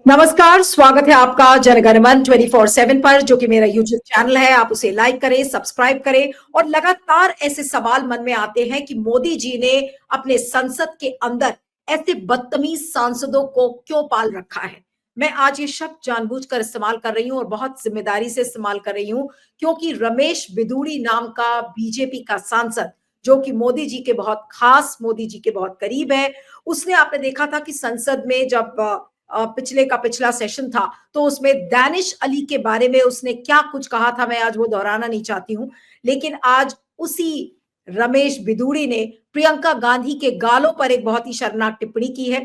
नमस्कार, स्वागत है आपका जनगण मन 24/7 पर, जो कि मेरा यूट्यूब चैनल है। आप उसे लाइक करें, सब्सक्राइब करें। और लगातार ऐसे सवाल मन में आते हैं कि मोदी जी ने अपने संसद के अंदर ऐसे बदतमीज सांसदों को क्यों पाल रखा है। मैं आज ये शब्द जानबूझकर इस्तेमाल कर रही हूं और बहुत जिम्मेदारी से इस्तेमाल कर रही हूं, क्योंकि रमेश बिधूड़ी नाम का बीजेपी का सांसद, जो कि मोदी जी के बहुत खास, मोदी जी के बहुत करीब है, उसने, आपने देखा था कि संसद में जब पिछले का पिछला सेशन था, तो उसमें दानिश अली के बारे में उसने क्या कुछ कहा था, मैं आज वो दोहराना नहीं चाहती हूं। लेकिन आज उसी रमेश बिधूड़ी ने प्रियंका गांधी के गालों पर एक बहुत ही शर्मनाक टिप्पणी की है,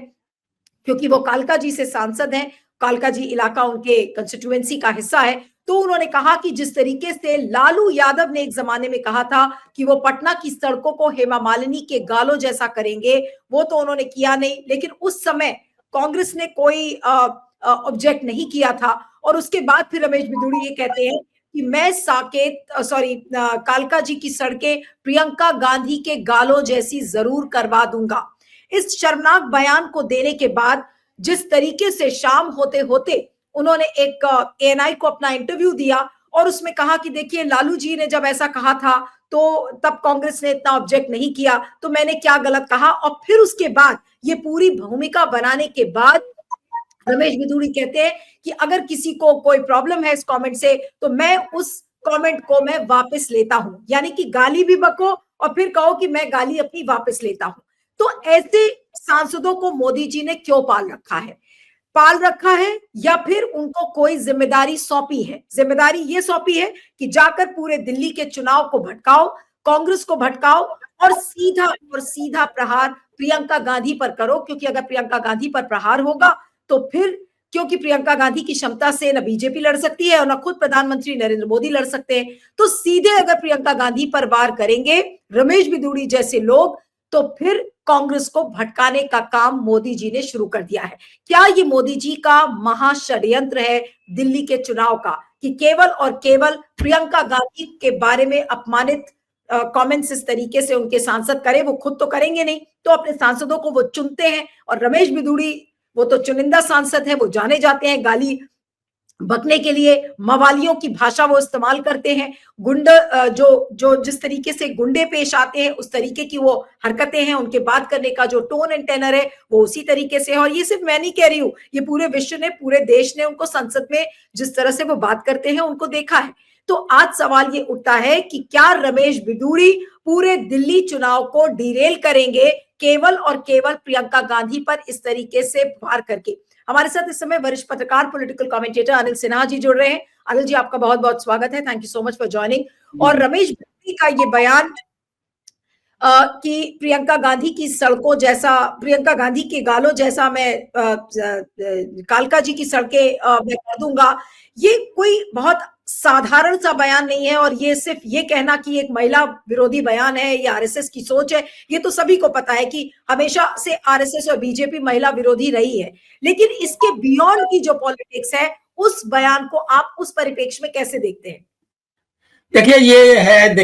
क्योंकि वो कालका जी से सांसद हैं। कालका जी इलाका उनके कंस्टिट्यूएंसी का हिस्सा है। तो उन्होंने कहा कि जिस तरीके से लालू यादव ने एक जमाने में कहा था कि वो पटना की सड़कों को हेमा मालिनी के गालों जैसा करेंगे, वो तो उन्होंने किया नहीं। लेकिन उस समय कांग्रेस ने कोई ऑब्जेक्ट नहीं किया था। और उसके बाद फिर रमेश बिधूड़ी ये कहते हैं कि मैं साकेत सॉरी कालका जी की सड़कें प्रियंका गांधी के गालों जैसी जरूर करवा दूंगा। इस शर्मनाक बयान को देने के बाद जिस तरीके से शाम होते होते उन्होंने एक एएनआई को अपना इंटरव्यू दिया और उसमें कहा कि देखिए, लालू जी ने जब ऐसा कहा था तो तब कांग्रेस ने इतना ऑब्जेक्ट नहीं किया, तो मैंने क्या गलत कहा। और फिर उसके बाद ये पूरी भूमिका बनाने के बाद रमेश बिधूड़ी कहते हैं कि अगर किसी को कोई प्रॉब्लम है इस कमेंट से, तो मैं उस कमेंट को मैं वापस लेता हूं। यानी कि गाली भी बको और फिर कहो कि मैं गाली अपनी वापस लेता हूं। तो ऐसे सांसदों को मोदी जी ने क्यों पाल रखा है, या फिर उनको कोई जिम्मेदारी सौंपी है? जिम्मेदारी ये सौंपी है कि जाकर पूरे दिल्ली के चुनाव को भटकाओ, कांग्रेस को भटकाओ और सीधा प्रहार प्रियंका गांधी पर करो। क्योंकि अगर प्रियंका गांधी पर प्रहार होगा तो फिर, क्योंकि प्रियंका गांधी की क्षमता से न बीजेपी लड़ सकती है और न खुद प्रधानमंत्री नरेंद्र मोदी लड़ सकते हैं, तो सीधे अगर प्रियंका गांधी पर वार करेंगे रमेश बिधूड़ी जैसे लोग, तो फिर कांग्रेस को भटकाने का काम मोदी जी ने शुरू कर दिया है। क्या ये मोदी जी का महाषड्यंत्र है दिल्ली के चुनाव का, कि केवल और केवल प्रियंका गांधी के बारे में अपमानित कमेंट्स इस तरीके से उनके सांसद करें? वो खुद तो करेंगे नहीं, तो अपने सांसदों को वो चुनते हैं। और रमेश बिधूड़ी, वो तो चुनिंदा सांसद है, वो जाने जाते हैं गाली बकने के लिए, मवालियों की भाषा वो इस्तेमाल करते हैं, गुंड जो जो जिस तरीके से गुंडे पेश आते हैं उस तरीके की वो हरकतें हैं, उनके बात करने का जो टोन एंड टेनर है वो उसी तरीके से है। और ये सिर्फ मैं नहीं कह रही हूं, ये पूरे विश्व ने, पूरे देश ने उनको संसद में जिस तरह से वो बात करते हैं उनको देखा है। तो आज सवाल ये उठता है कि क्या रमेश बिधूड़ी पूरे दिल्ली चुनाव को डिरेल करेंगे केवल और केवल प्रियंका गांधी पर इस तरीके से वार करके? हमारे साथ इस समय वरिष्ठ पत्रकार, पॉलिटिकल कमेंटेटर अनिल सिन्हा जी जुड़ रहे हैं। अनिल जी, आपका बहुत बहुत स्वागत है। Thank you so much for joining. और रमेश बिधूड़ी का ये बयान कि प्रियंका गांधी की सड़कों जैसा, प्रियंका गांधी के गालों जैसा मैं कालका जी की सड़कें मैं कर दूंगा, ये कोई बहुत साधारण सा बयान नहीं है। और ये सिर्फ ये कहना कि एक महिला विरोधी बयान है, ये आरएसएस की सोच है, ये तो सभी को पता है कि हमेशा से आरएसएस और बीजेपी महिला विरोधी रही है। लेकिन इसके बियॉन्ड की जो पॉलिटिक्स है, उस बयान को आप उस परिप्रेक्ष्य में कैसे देखते हैं? देखिए, ये है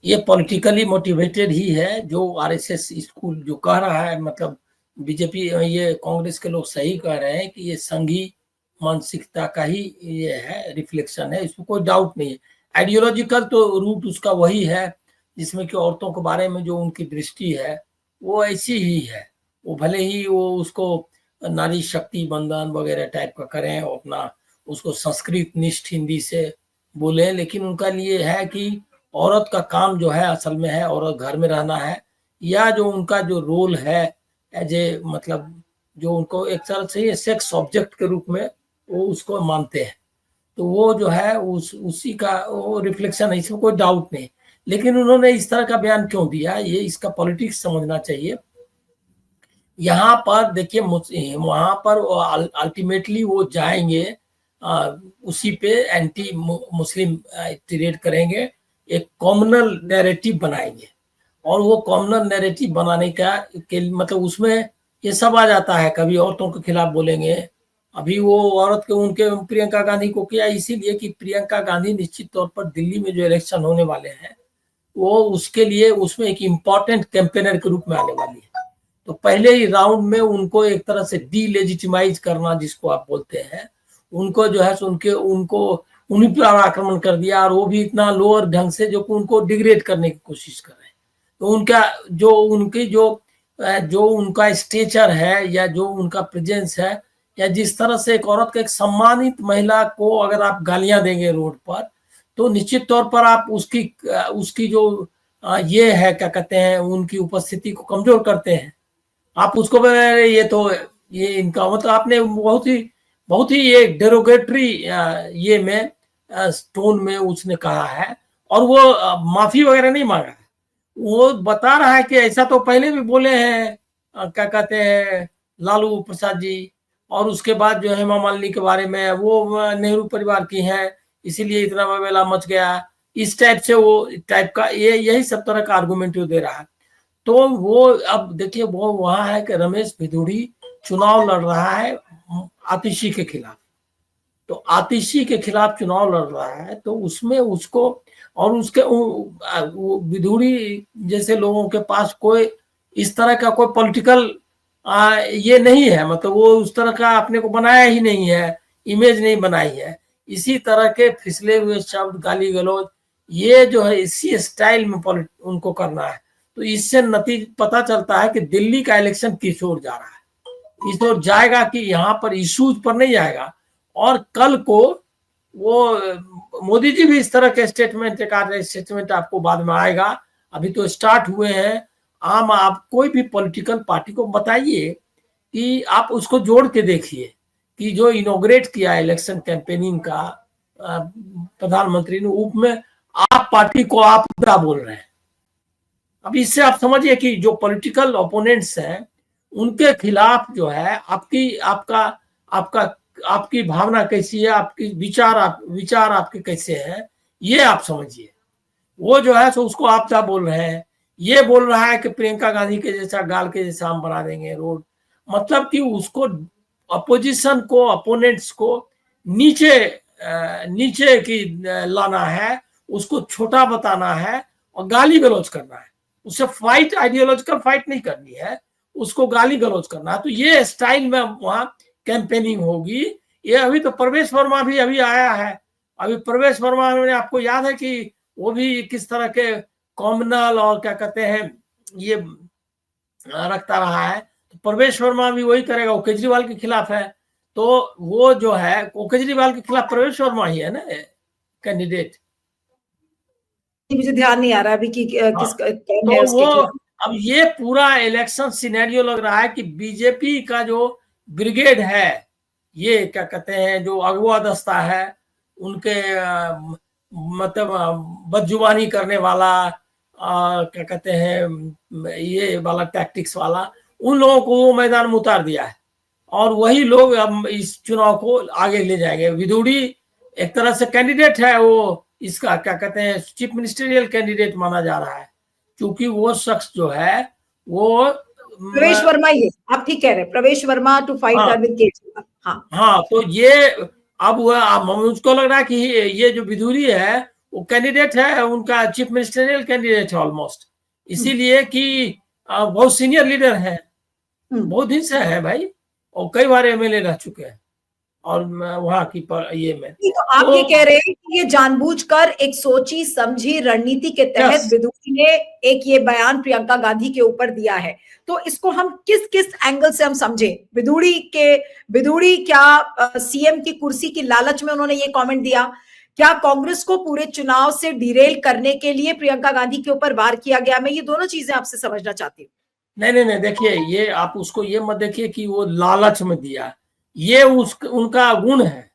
ये पॉलिटिकली मोटिवेटेड ही है जो आरएसएस स्कूल जो कह रहा है। मतलब बीजेपी, ये कांग्रेस के लोग सही कह रहे हैं कि ये संघी मानसिकता का ही ये है, रिफ्लेक्शन है, इसमें कोई डाउट नहीं है। आइडियोलॉजिकल तो रूट उसका वही है, जिसमें कि औरतों के बारे में जो उनकी दृष्टि है वो ऐसी ही है। वो भले ही वो उसको नारी शक्ति बंधन वगैरह टाइप का करें और अपना उसको संस्कृत निष्ठ हिंदी से बोले, लेकिन उनका लिए है कि औरत का काम जो है असल में है औरत घर में रहना है, या जो उनका जो रोल है एज ए, मतलब जो उनको एक तरह से सेक्स ऑब्जेक्ट के रूप में वो उसको मानते हैं, तो वो जो है उसी का वो रिफ्लेक्शन है, इसमें कोई डाउट नहीं। लेकिन उन्होंने इस तरह का बयान क्यों दिया, ये इसका पॉलिटिक्स समझना चाहिए। यहाँ पर देखिए, वहां पर अल्टीमेटली वो जाएंगे, उसी पे एंटी मुस्लिम टिरेड करेंगे, एक कॉमनल नैरेटिव बनाएंगे। और वो कॉमनल नैरेटिव बनाने का मतलब उसमें ये सब आ जाता है, कभी औरतों के खिलाफ बोलेंगे। अभी वो औरत के उनके प्रियंका गांधी को किया इसीलिए कि प्रियंका गांधी निश्चित तौर पर दिल्ली में जो इलेक्शन होने वाले हैं वो उसके लिए उसमें एक इम्पॉर्टेंट कैंपेनर के रूप में आने वाली है। तो पहले ही राउंड में उनको एक तरह से डीलेजिटिमाइज करना जिसको आप बोलते हैं, उनको जो है सो उनको उन्हीं पर आक्रमण कर दिया, और वो भी इतना लोअर ढंग से जो कि उनको डिग्रेड करने की कोशिश कर रहे हैं। तो उनका जो उनका स्टेचर है या जो उनका प्रेजेंस है, या जिस तरह से एक औरत का, एक सम्मानित महिला को अगर आप गालियां देंगे रोड पर, तो निश्चित तौर पर आप उसकी जो ये है क्या कहते हैं, उनकी उपस्थिति को कमजोर करते हैं। आप उसको ये इनका मतलब आपने बहुत ही ये डेरोगेटरी ये में टोन में उसने कहा है, और वो माफी वगैरह नहीं मांगा है। वो बता रहा है कि ऐसा तो पहले भी बोले हैं क्या कहते हैं लालू प्रसाद जी, और उसके बाद जो हेमा मालिनी के बारे में, वो नेहरू परिवार की हैं इसीलिए इतना बवाल मच गया, इस टाइप से वो टाइप का यही सब तरह का आर्गुमेंट दे रहा है। तो वो अब देखिए वो वहां है कि रमेश भिदुड़ी चुनाव लड़ रहा है आतिशी के खिलाफ, तो आतिशी के खिलाफ चुनाव लड़ रहा है, तो उसमें उसको और उसके भिदुड़ी जैसे लोगों के पास कोई इस तरह का कोई पॉलिटिकल ये नहीं है, मतलब वो उस तरह का अपने को बनाया ही नहीं है, इमेज नहीं बनाई है। इसी तरह के फिसले हुए शब्द, गाली गलौज, ये जो है इसी स्टाइल में उनको करना है। तो इससे नतीजा पता चलता है कि दिल्ली का इलेक्शन किस ओर जा रहा है। इस ओर जाएगा कि यहाँ पर इश्यूज पर नहीं जाएगा। और कल को वो मोदी जी भी इस तरह के स्टेटमेंट आपको बाद में आएगा, अभी तो स्टार्ट हुए हैं। आप कोई भी पॉलिटिकल पार्टी को बताइए कि आप उसको जोड़ के देखिए कि जो इनॉग्रेट किया इलेक्शन कैंपेनिंग का प्रधानमंत्री ने, उप में आप पार्टी को आप क्या बोल रहे हैं। अब इससे आप समझिए कि जो पॉलिटिकल ओपोनेंट्स हैं उनके खिलाफ जो है आपकी भावना कैसी है, आपकी विचार आपके कैसे हैं, ये आप समझिए। वो जो है सो उसको आप क्या बोल रहे हैं, ये बोल रहा है कि प्रियंका गांधी के जैसा गाल के जैसा हम बना देंगे रोड, मतलब कि उसको अपोजिशन को, अपोनेंट्स को नीचे की लाना है, उसको छोटा बताना है और गाली गलौज करना है। उससे फाइट, आइडियोलॉजिकल फाइट नहीं करनी है, उसको गाली गलौज करना है। तो ये स्टाइल में वहां कैंपेनिंग होगी। ये अभी तो प्रवेश वर्मा भी अभी आया है। अभी प्रवेश वर्मा ने, आपको याद है कि वो भी किस तरह के कॉमनल और क्या कहते हैं ये रखता रहा है। तो प्रवेश वर्मा भी वही करेगा, वो केजरीवाल के खिलाफ है। तो वो जो है वो केजरीवाल के खिलाफ प्रवेश वर्मा ही है ना कैंडिडेट। मुझे ध्यान नहीं आ रहा अभी कि किस कौन है तो उसके खिलाफ। अब ये पूरा इलेक्शन सिनेरियो लग रहा है कि बीजेपी का जो ब्रिगेड है, ये क्या कहते हैं जो अगवा दस्ता है, उनके मतलब बदजुबानी करने वाला, क्या कहते हैं ये वाला टैक्टिक्स वाला, उन लोगों को वो मैदान में उतार दिया है। और वही लोग अब इस चुनाव को आगे ले जाएंगे। विदुड़ी एक तरह से कैंडिडेट है, वो इसका क्या कहते हैं चीफ मिनिस्टरियल कैंडिडेट माना जा रहा है, क्योंकि वो शख्स जो है वो प्रवेश वर्मा ही है, आप ठीक कह रहे हैं, प्रवेश वर्मा टू फाइट अरविंद केजरीवाल। हाँ, तो ये अब मुझको लग रहा है कि ये जो विदुरी है वो कैंडिडेट है, उनका चीफ मिनिस्टरियल कैंडिडेट है ऑलमोस्ट, इसीलिए कि बहुत सीनियर लीडर है, बहुत दिन से है भाई, और कई बार एमएलए रह चुके हैं और वहां की ये में। तो आप ये कह रहे हैं कि ये जानबूझकर एक सोची समझी रणनीति के तहत विदुरी ने एक ये बयान प्रियंका गांधी के ऊपर दिया है। तो इसको हम किस किस एंगल से हम समझे? विदुड़ी क्या सीएम की कुर्सी की लालच में उन्होंने ये कमेंट दिया? क्या कांग्रेस को पूरे चुनाव से डिरेल करने के लिए प्रियंका गांधी के ऊपर वार किया गया? मैं ये दोनों चीजें आपसे समझना चाहती हूँ। नहीं, देखिए ये आप उसको ये मत देखिए कि वो लालच में दिया, ये उनका गुण है,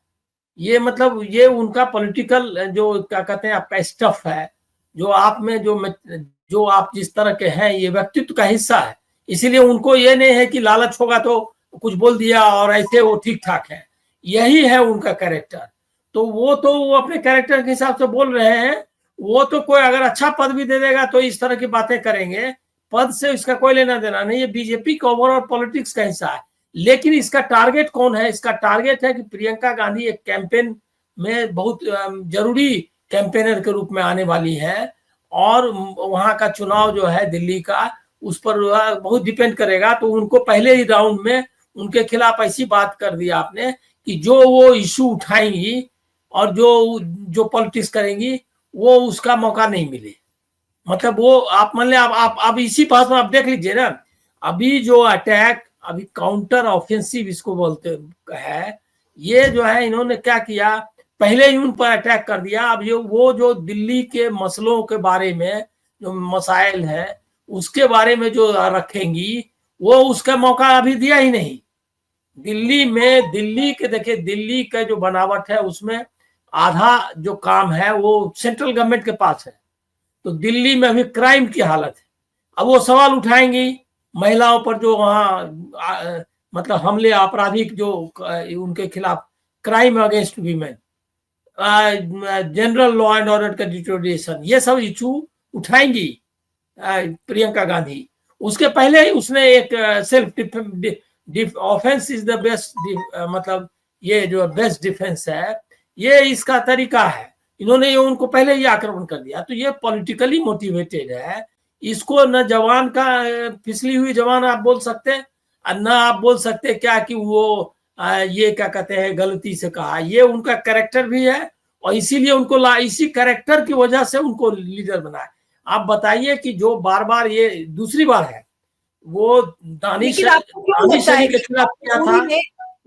ये मतलब ये उनका पॉलिटिकल जो क्या कहते हैं आपका स्टफ है, जो आप में जो आप जिस तरह के हैं, ये व्यक्तित्व का हिस्सा है। इसीलिए उनको ये नहीं है कि लालच होगा तो कुछ बोल दिया और ऐसे वो ठीक ठाक है, यही है उनका कैरेक्टर। तो वो अपने कैरेक्टर के हिसाब से बोल रहे हैं। वो तो कोई अगर अच्छा पद भी दे देगा तो इस तरह की बातें करेंगे, पद से इसका कोई लेना देना नहीं, ये बीजेपी का ओवरऑल पॉलिटिक्स का हिस्सा है। लेकिन इसका टारगेट कौन है? इसका टारगेट है कि प्रियंका गांधी एक कैंपेन में बहुत जरूरी कैंपेनर के रूप में आने वाली है, और वहां का चुनाव जो है दिल्ली का, उस पर बहुत डिपेंड करेगा। तो उनको पहले ही राउंड में उनके खिलाफ ऐसी बात कर दिया आपने कि जो वो इशू उठाएंगी और जो पॉलिटिक्स करेंगी वो उसका मौका नहीं मिले। मतलब वो आप मान लें, आप इसी पास में आप देख लीजिए ना, अभी जो अटैक, अभी काउंटर ऑफेंसिव इसको बोलते है, ये जो है इन्होंने क्या किया, पहले ही उन पर अटैक कर दिया। अब ये वो जो दिल्ली के मसलों के बारे में जो मसाइल है उसके बारे में जो रखेंगी, वो उसका मौका अभी दिया ही नहीं। दिल्ली में, दिल्ली के देखिए, दिल्ली का जो बनावट है उसमें आधा जो काम है वो सेंट्रल गवर्नमेंट के पास है। तो दिल्ली में अभी क्राइम की हालत है। अब वो सवाल उठाएंगी महिलाओं पर जो वहाँ मतलब हमले आपराधिक जो उनके खिलाफ, crime against women, general law and order का डिटोरिएशन, ये सब इशू उठाएंगी प्रियंका गांधी। उसके पहले ही उसने एक self offence is the best, मतलब ये जो बेस्ट डिफेंस है, ये इसका तरीका है। इन्होंने ये उनको पहले ही आक्रमण कर दिया। तो ये पॉलिटिकली मोटिवेटेड है। इसको न जवान का फिसली हुई जवान आप बोल सकते हैं, न आप बोल सकते क्या कि वो ये क्या कहते हैं गलती से कहा। ये उनका कैरेक्टर भी है और इसीलिए उनको इसी कैरेक्टर की वजह से उनको लीडर बनाया। आप बताइए कि जो बार बार, ये दूसरी बार है, वो दानिश अली के खिलाफ क्या था।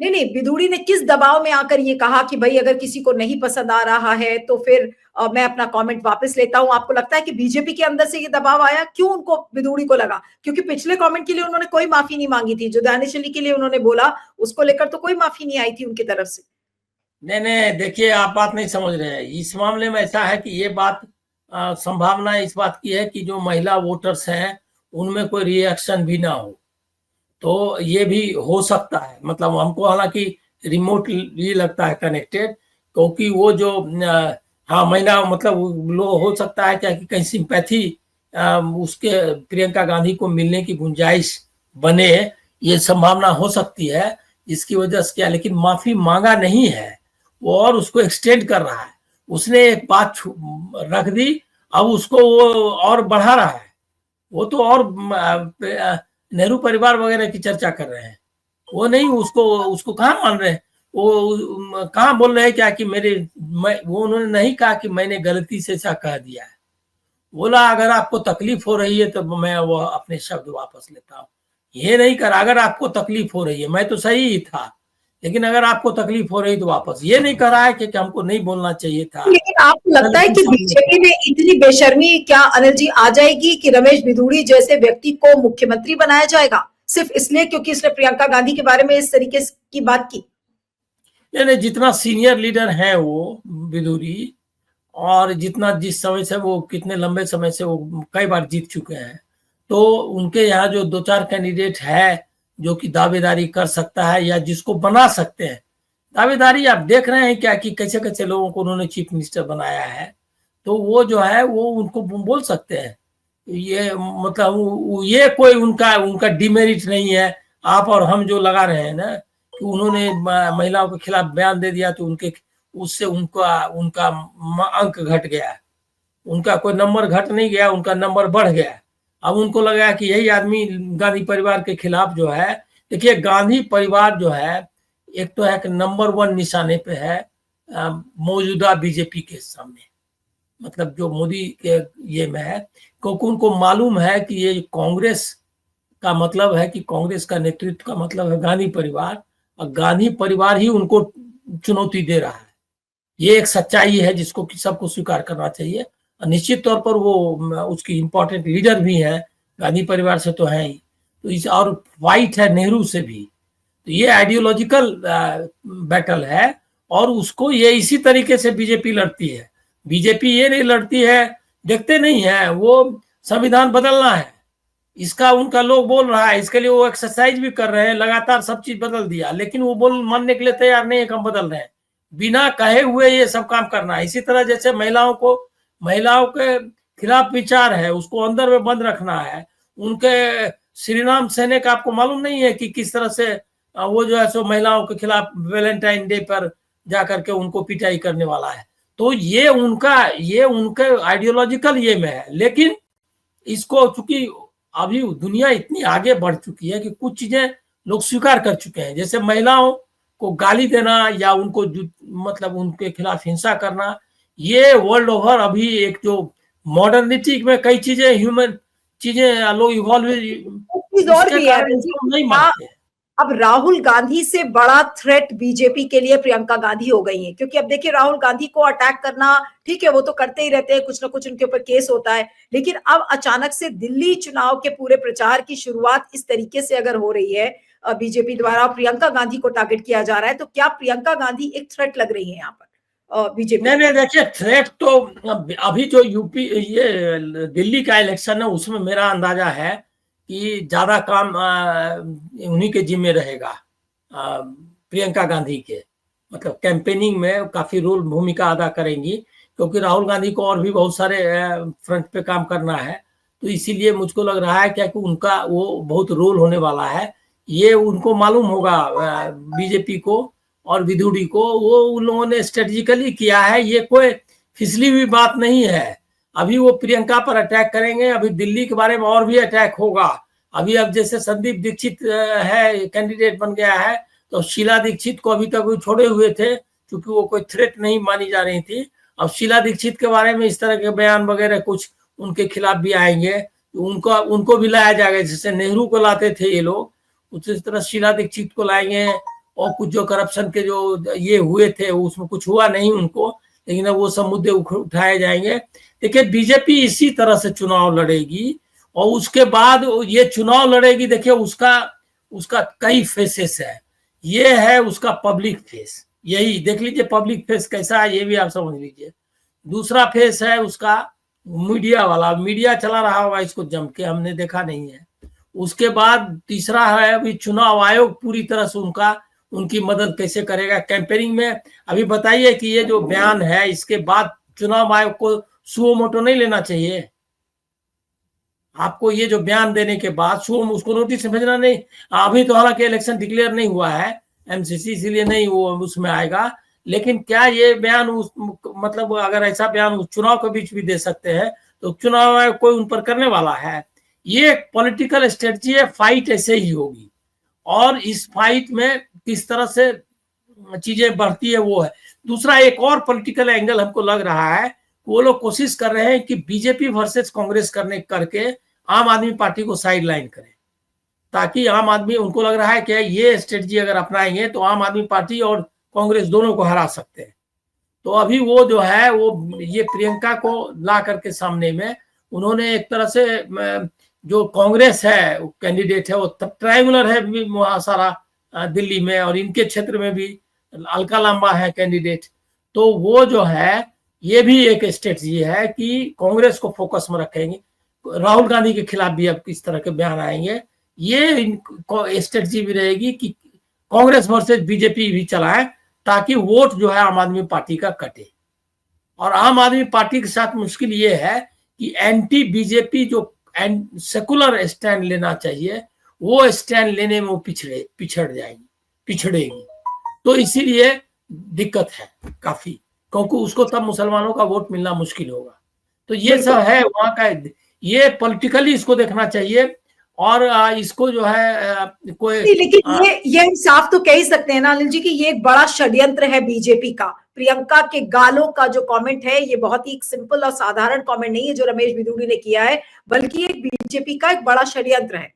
नहीं, विदुड़ी ने किस दबाव में आकर ये कहा कि भाई अगर किसी को नहीं पसंद आ रहा है तो फिर मैं अपना कमेंट वापस लेता हूं। आपको लगता है कि बीजेपी के अंदर से ये दबाव आया? क्यों उनको, विदुड़ी को लगा? क्योंकि पिछले कमेंट के लिए उन्होंने कोई माफी नहीं मांगी थी, जो दानिश अली के लिए उन्होंने बोला उसको लेकर तो कोई माफी नहीं आई थी उनकी तरफ से। नहीं, देखिए आप बात नहीं समझ रहे हैं। इस मामले में ऐसा है कि ये बात, संभावना इस बात की है कि जो महिला वोटर्स हैं उनमें कोई रिएक्शन भी ना हो। तो ये भी हो सकता है, मतलब हमको हालांकि रिमोटली लगता है कनेक्टेड, क्योंकि वो जो हाँ महिला, मतलब लो हो सकता है क्या कि कहीं सिंपैथी उसके प्रियंका गांधी को मिलने की गुंजाइश बने, ये संभावना हो सकती है। इसकी वजह से क्या, लेकिन माफी मांगा नहीं है वो, और उसको एक्सटेंड कर रहा है। उसने एक बात रख दी, अब उसको वो और बढ़ा रहा है। वो तो और नेहरू परिवार वगैरह की चर्चा कर रहे हैं, वो नहीं, उसको कहाँ मान रहे हैं। वो कहाँ बोल रहे हैं क्या कि वो उन्होंने नहीं कहा कि मैंने गलती से ऐसा कह दिया है। बोला अगर आपको तकलीफ हो रही है तो मैं वो अपने शब्द वापस लेता हूँ। ये नहीं करा, अगर आपको तकलीफ हो रही है, मैं तो सही ही था, लेकिन अगर आपको तकलीफ हो रही तो वापस। ये नहीं कर रहा है कि हमको नहीं बोलना चाहिए था। लेकिन आपको लगता है कि बीजेपी में इतनी बेशर्मी क्या अनिल जी आ जाएगी कि रमेश बिधूड़ी जैसे व्यक्ति को मुख्यमंत्री बनाया जाएगा सिर्फ इसलिए क्योंकि इसने प्रियंका गांधी के बारे में इस तरीके की बात की? नहीं, जितना सीनियर लीडर है वो बिधूड़ी, और जितना जिस समय से वो, कितने लंबे समय से वो कई बार जीत चुके हैं, तो उनके यहाँ जो 2-4 कैंडिडेट है जो कि दावेदारी कर सकता है या जिसको बना सकते हैं। दावेदारी आप देख रहे हैं क्या कि कैसे कैसे लोगों को उन्होंने चीफ मिनिस्टर बनाया है। तो वो जो है वो उनको बोल सकते हैं। ये मतलब ये कोई उनका डिमेरिट नहीं है। आप और हम जो लगा रहे हैं ना कि उन्होंने महिलाओं के खिलाफ बयान दे दिया तो उससे उनका अंक घट गया, उनका कोई नंबर घट नहीं गया, उनका नंबर बढ़ गया। अब उनको लगा कि यही आदमी गांधी परिवार के खिलाफ जो है। देखिए गांधी परिवार जो है, एक तो है कि नंबर 1 निशाने पे है मौजूदा बीजेपी के सामने, मतलब जो मोदी के ये में है, क्योंकि उनको मालूम है कि ये कांग्रेस का मतलब है कि कांग्रेस का नेतृत्व का मतलब है गांधी परिवार, और गांधी परिवार ही उनको चुनौती दे रहा है। ये एक सच्चाई है जिसको कि सबको स्वीकार करना चाहिए। और निश्चित तौर पर वो उसकी इम्पोर्टेंट लीडर भी है, गांधी परिवार से तो है ही, तो इस और फाइट है नेहरू से भी। तो ये आइडियोलॉजिकल बैटल है, और उसको ये इसी तरीके से बीजेपी लड़ती है। बीजेपी ये नहीं लड़ती है, देखते नहीं है वो संविधान बदलना है, इसका उनका लोग बोल रहा है, इसके लिए वो एक्सरसाइज भी कर रहे हैं, लगातार सब चीज बदल दिया, लेकिन वो मानने के लिए तैयार नहीं है कि हम बदल रहे हैं। बिना कहे हुए ये सब काम करना है। इसी तरह जैसे महिलाओं के खिलाफ विचार है, उसको अंदर में बंद रखना है। उनके श्रीराम सेने का आपको मालूम नहीं है कि किस तरह से वो जो है सो महिलाओं के खिलाफ वैलेंटाइन डे पर जाकर के उनको पिटाई करने वाला है। तो ये उनके आइडियोलॉजिकल ये में है, लेकिन इसको चूंकि अभी दुनिया इतनी आगे बढ़ चुकी है कि कुछ चीजें लोग स्वीकार कर चुके हैं, जैसे महिलाओं को गाली देना या उनको मतलब उनके खिलाफ हिंसा करना, ये वर्ल्ड ओवर अभी एक जो मॉडर्निटी में कई चीजें ह्यूमन चीजें लोग इवॉल्व, चीज और इसके भी है कारण इसको नहीं मानते हैं। अब राहुल गांधी से बड़ा थ्रेट बीजेपी के लिए प्रियंका गांधी हो गई है, क्योंकि अब देखिए राहुल गांधी को अटैक करना ठीक है, वो तो करते ही रहते हैं, कुछ ना कुछ उनके ऊपर केस होता है, लेकिन अब अचानक से दिल्ली चुनाव के पूरे प्रचार की शुरुआत इस तरीके से अगर हो रही है बीजेपी द्वारा, प्रियंका गांधी को टारगेट किया जा रहा है, तो क्या प्रियंका गांधी एक थ्रेट लग रही है यहाँ पर बीजेपी? नहीं देखिए, थ्रेट तो अभी जो यूपी ये दिल्ली का इलेक्शन है उसमें मेरा अंदाजा है कि ज्यादा काम उन्हीं के जिम्मे रहेगा, प्रियंका गांधी के, मतलब कैंपेनिंग में काफी रोल भूमिका अदा करेंगी, क्योंकि राहुल गांधी को और भी बहुत सारे फ्रंट पे काम करना है, तो इसीलिए मुझको लग रहा है क्या कि उनका वो बहुत रोल होने वाला है। ये उनको मालूम होगा बीजेपी को और विधुड़ी को, वो उन लोगों ने स्ट्रेटेजिकली किया है, ये कोई फिसली हुई बात नहीं है। अभी वो प्रियंका पर अटैक करेंगे, अभी दिल्ली के बारे में और भी अटैक होगा। अभी अब जैसे संदीप दीक्षित है कैंडिडेट बन गया है, तो शीला दीक्षित को अभी तक वो छोड़े हुए थे क्योंकि वो कोई थ्रेट नहीं मानी जा रही थी। अब शीला दीक्षित के बारे में इस तरह के बयान वगैरह कुछ उनके खिलाफ भी आएंगे, तो उनको भी लाया जाएगा, जैसे नेहरू को लाते थे ये लोग, उसी तरह शीला दीक्षित को लाएंगे। और कुछ जो करप्शन के जो ये हुए थे उसमें कुछ हुआ नहीं उनको, लेकिन अब वो सब मुद्दे उठाए जाएंगे। देखिए बीजेपी इसी तरह से चुनाव लड़ेगी, और उसके बाद ये चुनाव लड़ेगी, देखिए उसका कई फेसेस है। ये है उसका पब्लिक फेस, यही देख लीजिए पब्लिक फेस कैसा है, ये भी आप समझ लीजिए। दूसरा फेस है उसका मीडिया वाला, मीडिया चला रहा होगा इसको जम के, हमने देखा नहीं है। उसके बाद तीसरा है अभी चुनाव आयोग पूरी तरह से उनकी मदद कैसे करेगा कैंपेनिंग में। अभी बताइए कि ये जो बयान है इसके बाद चुनाव आयोग को सुओ मोटो नहीं लेना चाहिए? आपको ये जो बयान देने के बाद उसको नोटिस भेजना नहीं। अभी तो हालांकि इलेक्शन डिक्लेयर नहीं हुआ है एमसीसी, इसीलिए नहीं वो उसमें आएगा, लेकिन क्या ये बयान मतलब अगर ऐसा बयान चुनाव के बीच भी दे सकते हैं तो चुनाव आयोग कोई उन पर करने वाला है? ये एक पॉलिटिकल स्ट्रेटजी है, फाइट ऐसे ही होगी, और इस फाइट में किस तरह से चीजें बढ़ती है वो है। दूसरा एक और पॉलिटिकल एंगल हमको लग रहा है, वो लोग कोशिश कर रहे हैं कि बीजेपी वर्सेस कांग्रेस करके आम आदमी पार्टी को साइड लाइन करें, ताकि आम आदमी, उनको लग रहा है कि ये स्ट्रेटजी अगर अपनाएंगे तो आम आदमी पार्टी और कांग्रेस दोनों को हरा सकते हैं। तो अभी वो जो है वो ये प्रियंका को ला करके सामने में उन्होंने एक तरह से जो कांग्रेस है कैंडिडेट है वो ट्रायंगुलर है वहां सारा दिल्ली में, और इनके क्षेत्र में भी अलका लांबा है कैंडिडेट, तो वो जो है ये भी एक स्ट्रेटजी है कि कांग्रेस को फोकस में रखेंगे। राहुल गांधी के खिलाफ भी अब किस तरह के बयान आएंगे, ये स्ट्रेटजी भी रहेगी कि कांग्रेस वर्सेस बीजेपी भी चलाए, ताकि वोट जो है आम आदमी पार्टी का कटे। और आम आदमी पार्टी के साथ मुश्किल ये है कि एंटी बीजेपी जो सेकुलर स्टैंड लेना चाहिए वो स्टैंड लेने में वो पिछड़ेगी, तो इसीलिए दिक्कत है काफी, क्योंकि उसको तब मुसलमानों का वोट मिलना मुश्किल होगा। तो ये सब है वहां का, ये पॉलिटिकली इसको देखना चाहिए, और इसको जो है कोई लेकिन ये हम साफ तो कह ही सकते हैं ना अनिल जी कि ये एक बड़ा षड्यंत्र है बीजेपी का। प्रियंका के गालों का जो कमेंट है ये बहुत ही सिंपल और साधारण कमेंट नहीं है जो रमेश बिधूड़ी ने किया है, बल्कि एक बीजेपी का एक बड़ा षड्यंत्र है।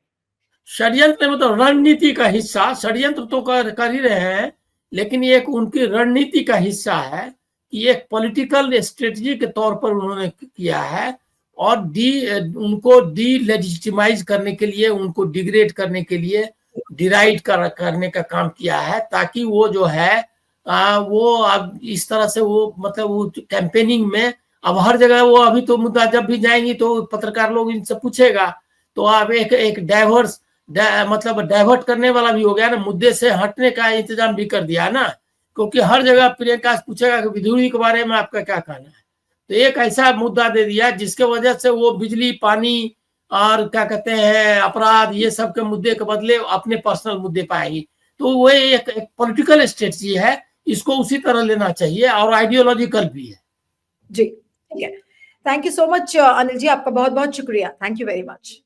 षड्यंत्र मतलब रणनीति का हिस्सा, षड्यंत्र तो कर ही रहे हैं, लेकिन ये एक उनकी रणनीति का हिस्सा है कि एक पॉलिटिकल स्ट्रेटजी के तौर पर उन्होंने किया है, और उनको डी-लेजिटिमाइज करने के लिए, उनको डिग्रेड करने के लिए, डिराइड करने का काम किया है, ताकि वो जो है वो अब इस तरह से वो मतलब वो कैंपेनिंग में अब हर जगह वो, अभी तो मुद्दा जब भी जाएंगी तो पत्रकार लोग इनसे पूछेगा, तो अब एक मतलब डाइवर्ट करने वाला भी हो गया ना, मुद्दे से हटने का इंतजाम भी कर दिया ना, क्योंकि हर जगह प्रियंका पूछेगा कि विधुड़ी के बारे में आपका क्या कहना है, तो एक ऐसा मुद्दा दे दिया जिसके वजह से वो बिजली, पानी और क्या कहते हैं अपराध, ये सब के मुद्दे के बदले अपने पर्सनल मुद्दे पाएगी। तो वो एक पॉलिटिकल स्ट्रेटजी है, इसको उसी तरह लेना चाहिए, और आइडियोलॉजिकल भी है। जी ठीक है, thank you so much Anil ji, आपका बहुत बहुत शुक्रिया, थैंक यू वेरी मच।